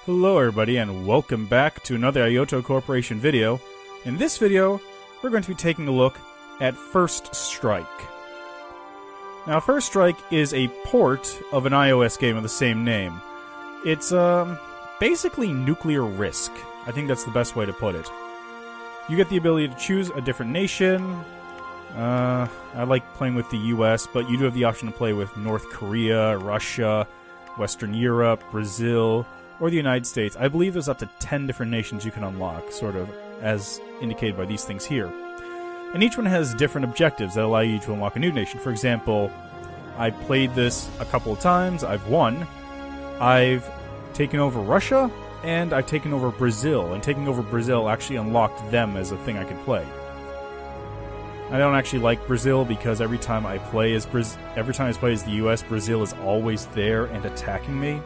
Hello everybody and welcome back to another Ayoto Corporation video. In this video, we're going to be taking a look at First Strike. Now, First Strike is a port of an iOS game of the same name. It's basically nuclear Risk. I think that's the best way to put it. You get the ability to choose a different nation. I like playing with the US, but you do have the option to play with North Korea, Russia, Western Europe, Brazil, or the United States. I believe there's up to 10 different nations you can unlock, sort of as indicated by these things here. And each one has different objectives that allow you to unlock a new nation. For example, I played this a couple of times. I've won. I've taken over Russia, and I've taken over Brazil. And taking over Brazil actually unlocked them as a thing I could play. I don't actually like Brazil because every time I play as the US, Brazil is always there and attacking me.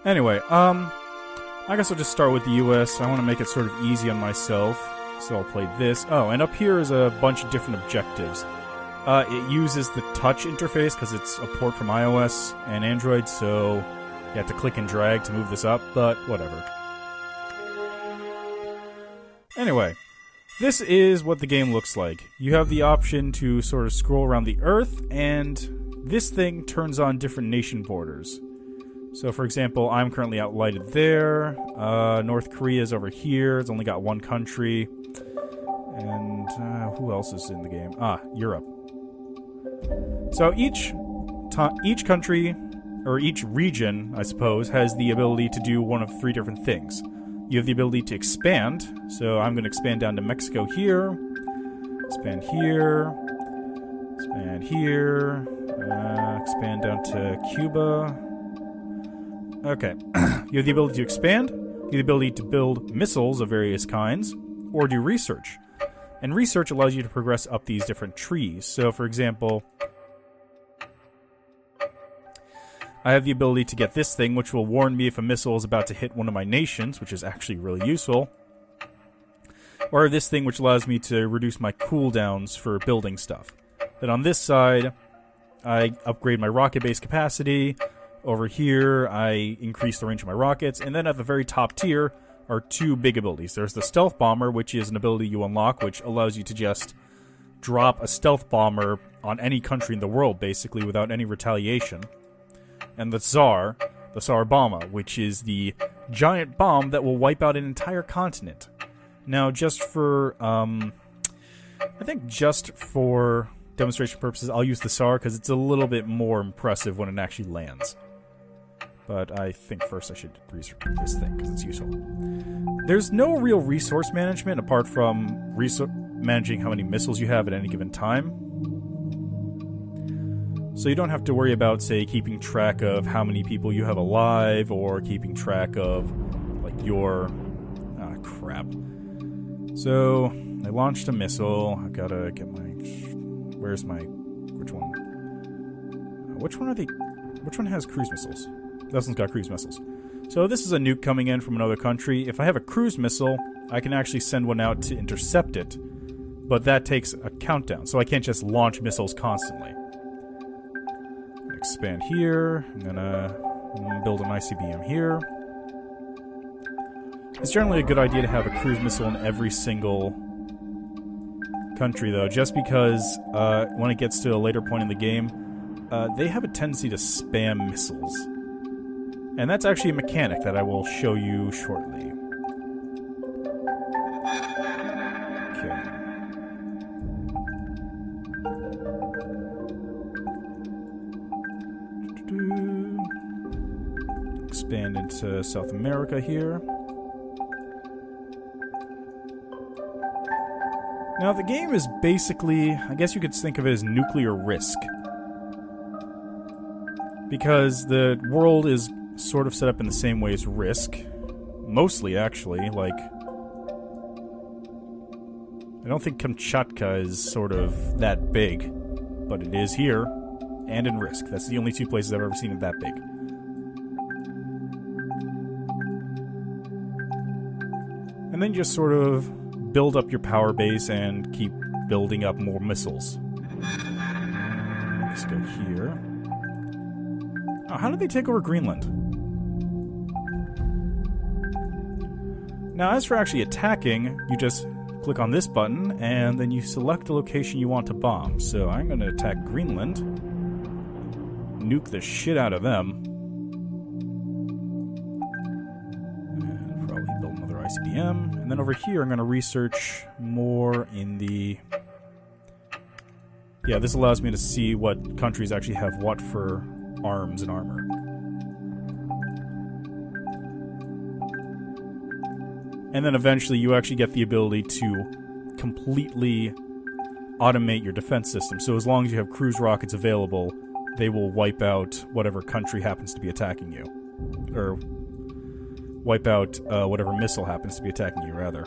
Anyway, I guess I'll just start with the US. I want to make it sort of easy on myself, so I'll play this. Oh, and up here is a bunch of different objectives. It uses the touch interface because it's a port from iOS and Android, so you have to click and drag to move this up, but whatever. Anyway, this is what the game looks like. You have the option to sort of scroll around the Earth, and this thing turns on different nation borders. So, for example, I'm currently outlighted there. North Korea is over here. It's only got one country. And who else is in the game? Europe. So each country, or each region, I suppose, has the ability to do one of three different things. You have the ability to expand. So I'm going to expand down to Mexico here. Expand here. Expand here. Expand down to Cuba. Okay. You have the ability to expand, you have the ability to build missiles of various kinds, or do research. And research allows you to progress up these different trees. So, for example, I have the ability to get this thing, which will warn me if a missile is about to hit one of my nations, which is actually really useful. Or this thing, which allows me to reduce my cooldowns for building stuff. Then on this side, I upgrade my rocket base capacity. Over here, I increase the range of my rockets. And then at the very top tier are two big abilities. There's the Stealth Bomber, which is an ability you unlock, which allows you to just drop a stealth bomber on any country in the world, basically, without any retaliation. And the Tsar Bomber, which is the giant bomb that will wipe out an entire continent. Now, just for, I think just for demonstration purposes, I'll use the Tsar, because it's a little bit more impressive when it actually lands. But I think first I should research this thing, because it's useful. There's no real resource management, apart from managing how many missiles you have at any given time. So you don't have to worry about, say, keeping track of how many people you have alive, or keeping track of, like, your... crap. So, I launched a missile. I've got to get my... Where's my... Which one? Which one are they... Which one has cruise missiles? This one's got cruise missiles. So this is a nuke coming in from another country. If I have a cruise missile, I can actually send one out to intercept it. But that takes a countdown, so I can't just launch missiles constantly. Expand here. I'm gonna build an ICBM here. It's generally a good idea to have a cruise missile in every single country, though, just because when it gets to a later point in the game, they have a tendency to spam missiles. And that's actually a mechanic that I will show you shortly. Okay. Expand into South America here. Now, the game is basically, I guess you could think of it as nuclear Risk. Because the world is sort of set up in the same way as Risk. Mostly, actually. Like, I don't think Kamchatka is sort of that big. But it is here. And in Risk. That's the only two places I've ever seen it that big. And then just sort of build up your power base and keep building up more missiles. Let's go here. Oh, how did they take over Greenland? Now, as for actually attacking, you just click on this button, and then you select the location you want to bomb. So I'm going to attack Greenland. Nuke the shit out of them. And probably build another ICBM. And then over here, I'm going to research more in the... Yeah, this allows me to see what countries actually have what for arms and armor. And then eventually you actually get the ability to completely automate your defense system. So as long as you have cruise rockets available, they will wipe out whatever country happens to be attacking you. Or wipe out whatever missile happens to be attacking you, rather.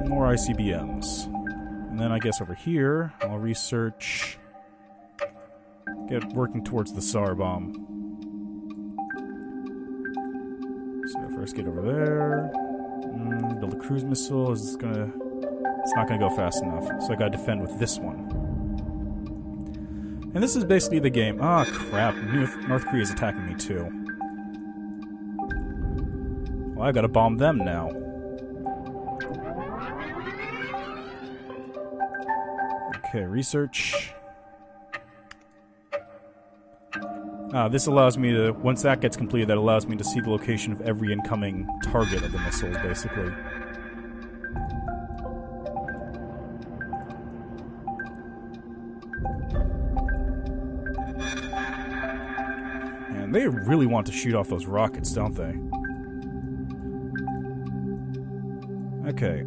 More ICBMs. And then I guess over here, I'll research... Get working towards the SAR bomb. So first get over there. Build a cruise missile. It's not gonna go fast enough. So I gotta defend with this one. And this is basically the game. Ah, crap. North Korea's attacking me too. Well, I gotta bomb them now. Okay, research. This allows me to, once that gets completed, that allows me to see the location of every incoming target of the missiles, basically. And they really want to shoot off those rockets, don't they? Okay,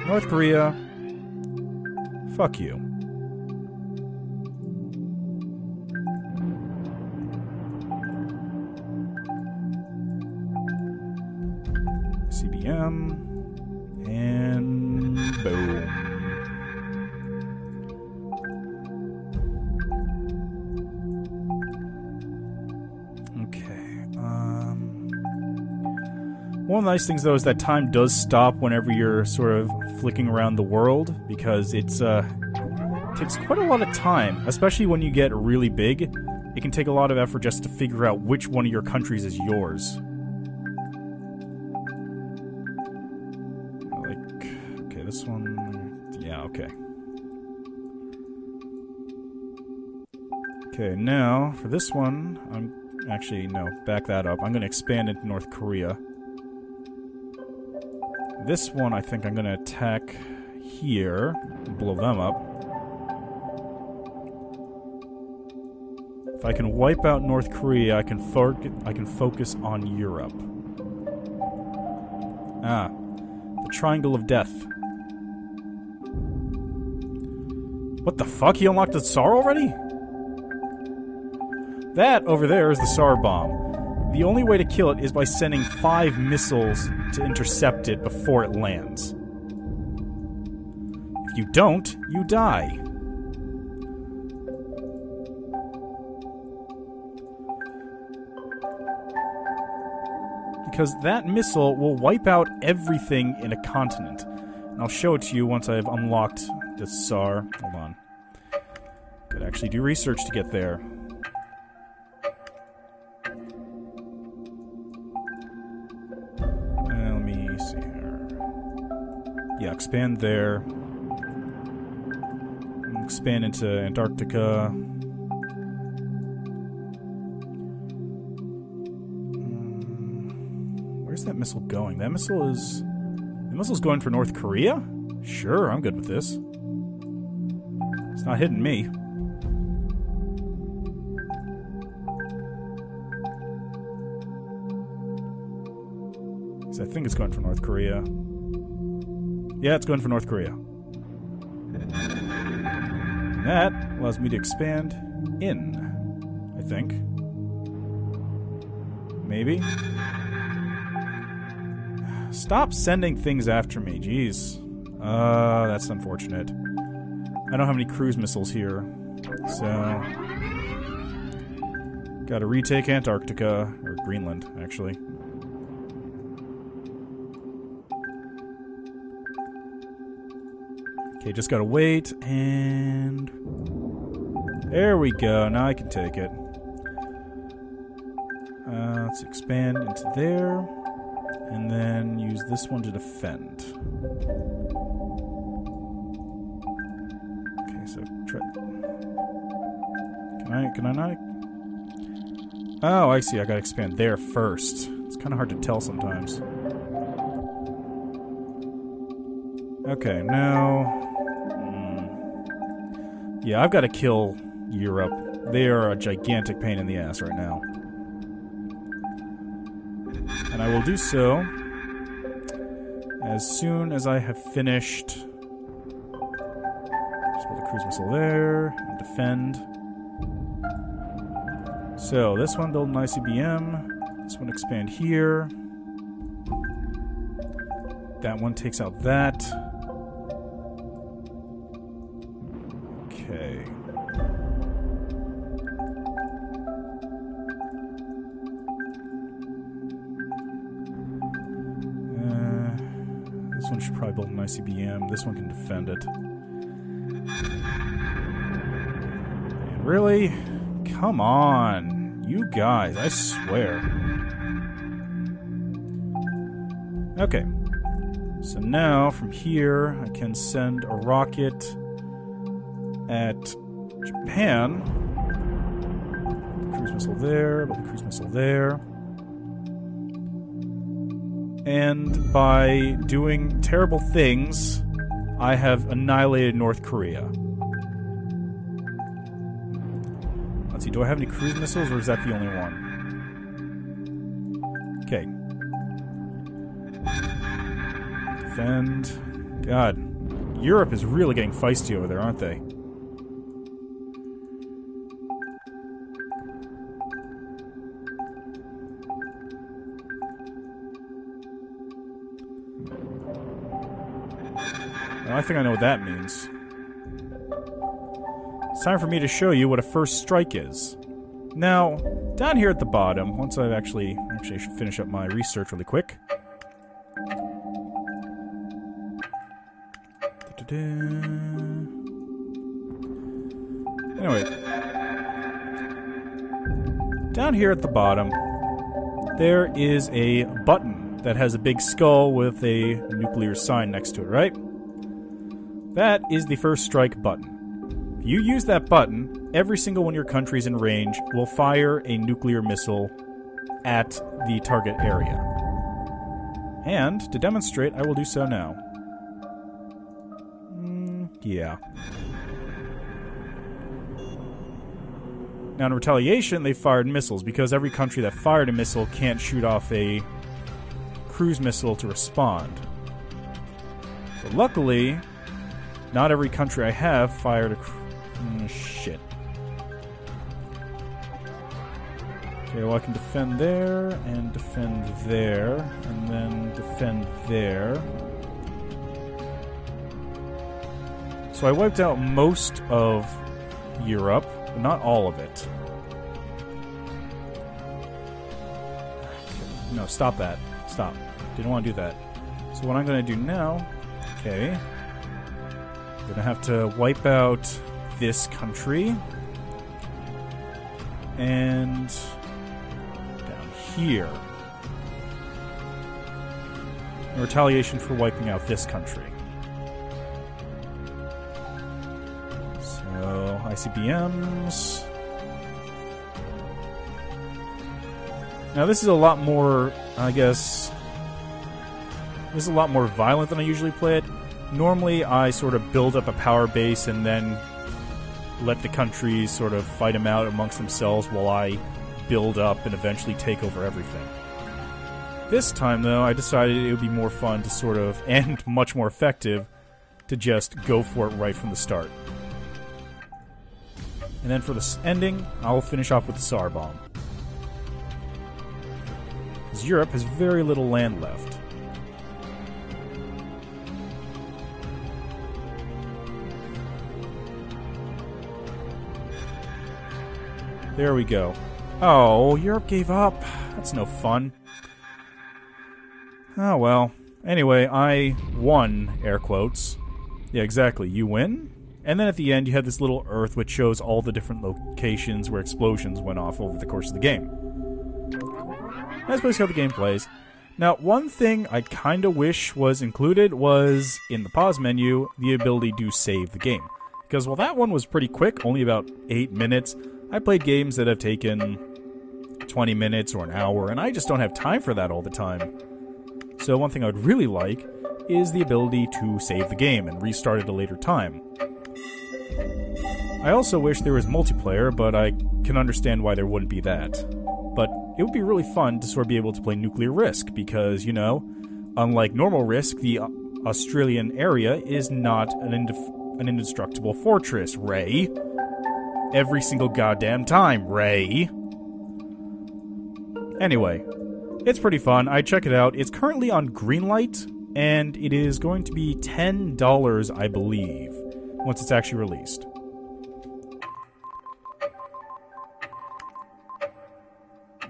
North Korea, fuck you. CBM, and boom. Okay, one of the nice things, though, is that time does stop whenever you're sort of flicking around the world, because it takes quite a lot of time, especially when you get really big. It can take a lot of effort just to figure out which one of your countries is yours. This one, yeah, okay. Okay, now, for this one, back that up. I'm going to expand into North Korea. This one, I think I'm going to attack here, and blow them up. If I can wipe out North Korea, I can focus on Europe. Ah, the Triangle of Death. What the fuck? He unlocked the SAR already? That over there is the SAR bomb. The only way to kill it is by sending 5 missiles to intercept it before it lands. If you don't, you die. Because that missile will wipe out everything in a continent. And I'll show it to you once I've unlocked the SAR. Hold on. Could actually do research to get there. Let me see here. Yeah, expand there. Expand into Antarctica. Where's that missile going? That missile's going for North Korea? Sure, I'm good with this. It's not hitting me. I think it's going for North Korea. Yeah, it's going for North Korea. And that allows me to expand in, I think. Maybe. Stop sending things after me, jeez. That's unfortunate. I don't have any cruise missiles here, so... Gotta retake Antarctica, or Greenland, actually. Okay, just gotta wait, and... There we go. Now I can take it. Let's expand into there. And then use this one to defend. Okay, so try... Can I not... Oh, I see. I gotta expand there first. It's kind of hard to tell sometimes. Okay, now... Yeah, I've got to kill Europe. They are a gigantic pain in the ass right now. And I will do so as soon as I have finished. Just build a cruise missile there and defend. So this one build an ICBM. This one expand here. That one takes out that. Okay. This one should probably build an ICBM. This one can defend it. And really? Come on. You guys, I swear. Okay. So now, from here, I can send a rocket at Japan. Cruise missile there, build a cruise missile there. And by doing terrible things, I have annihilated North Korea. Let's see, do I have any cruise missiles, or is that the only one? Okay. Defend. God. Europe is really getting feisty over there, aren't they? I think I know what that means. It's time for me to show you what a first strike is. Now, down here at the bottom, once I've actually I should finish up my research really quick. Anyway. Down here at the bottom, there is a button that has a big skull with a nuclear sign next to it, right? That is the first strike button. If you use that button, every single one of your countries in range will fire a nuclear missile at the target area. And, to demonstrate, I will do so now. Yeah. Now, in retaliation, they fired missiles, because every country that fired a missile can't shoot off a cruise missile to respond. But luckily, not every country I have fired a shit. Okay, well I can defend there, and defend there, and then defend there. So I wiped out most of Europe, but not all of it. No, stop that. Stop. Didn't want to do that. So what I'm going to do now... Okay. I'm going to have to wipe out this country. And... down here. In retaliation for wiping out this country. So, ICBMs... Now this is a lot more, I guess... This is a lot more violent than I usually play it. Normally, I sort of build up a power base and then let the countries sort of fight them out amongst themselves while I build up and eventually take over everything. This time, though, I decided it would be more fun to sort of, and much more effective, to just go for it right from the start. And then for the ending, I'll finish off with the SAR bomb. Because Europe has very little land left. There we go. Oh, Europe gave up. That's no fun. Oh, well. Anyway, I won, air quotes. Yeah, exactly. You win? And then at the end, you have this little earth which shows all the different locations where explosions went off over the course of the game. That's basically how the game plays. Now, one thing I kind of wish was included was, in the pause menu, the ability to save the game. Because while that one was pretty quick, only about 8 minutes, I played games that have taken 20 minutes or an hour, and I just don't have time for that all the time. So one thing I would really like is the ability to save the game and restart at a later time. I also wish there was multiplayer, but I can understand why there wouldn't be that. But it would be really fun to sort of be able to play Nuclear Risk, because, you know, unlike normal Risk, the Australian area is not an indestructible fortress, Ray. Every single goddamn time, Ray. Anyway, it's pretty fun. I'd check it out. It's currently on Greenlight, and it is going to be $10, I believe, once it's actually released.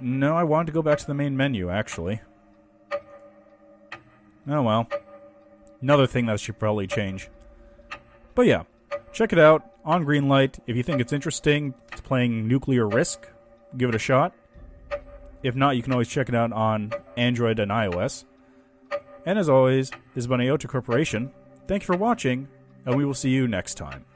No, I wanted to go back to the main menu, actually. Oh well. Another thing that should probably change. But yeah, check it out on Greenlight. If you think it's interesting, it's playing Nuclear Risk, give it a shot. If not, you can always check it out on Android and iOS. And as always, this has been Ayoto Corporation. Thank you for watching, and we will see you next time.